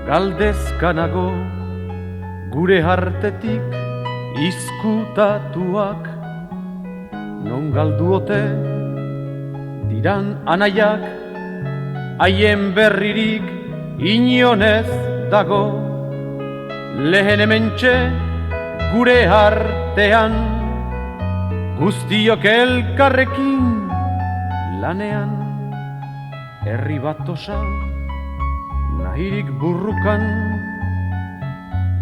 Galdezkanago gure hartetik izkutatuak, non galduote diran anaiak, haien berririk inonez dago. Lehen hementxe gure artean, guztiok elkarrekin lanean, herri bat osa nahirik burrukan,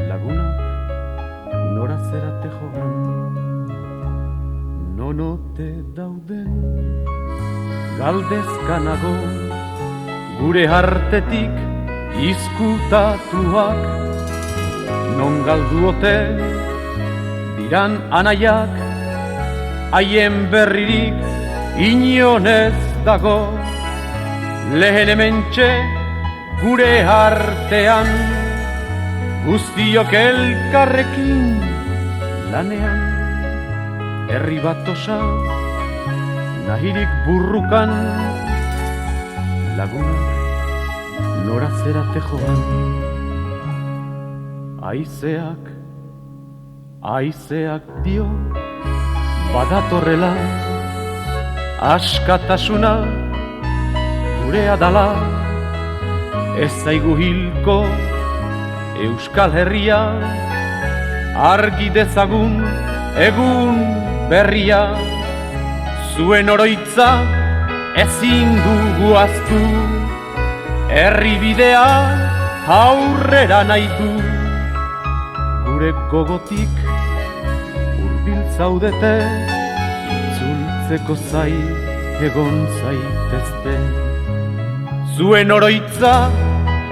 lagunak nora zerate joan, nonote dauden galdezkanago gure hartetik izkutatuak, non galduote diran anaiak, haien berririk inonez dago. Lehen hementxe gure artean, guztiok elkarrekin lanean, herri bat osa nahirik burrukan, lagunak nora zerate joan. Aizeak dio badatorrela, askatasuna gurea dala, ez zaigu hilko Euskal Herria, argi dezagun egun berria. Zuen oroitza ezin dugu ahaztu, herri bidea aurrera nahi du. Gure gogotik hurbil zaudete, itzultzeko zai egon zaitezte. Zuen oroitza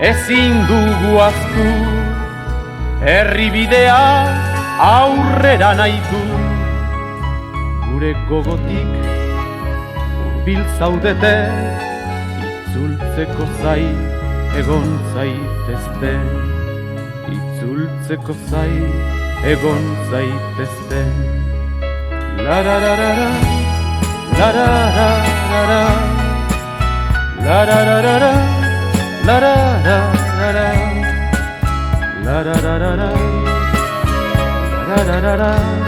ezin dugu ahaztu, herri bidea aurrera nahi du. Gure gogotik hurbil zaudete, itzultzeko zai egon zaitezte. Itzultzeko zai egon zaitezte. La-ra-ra-ra-ra, la-ra-ra-ra-ra, la-ra-ra-ra-ra, la-ra-ra-ra-ra, la-ra-ra-ra-ra, la-ra-ra-ra-ra.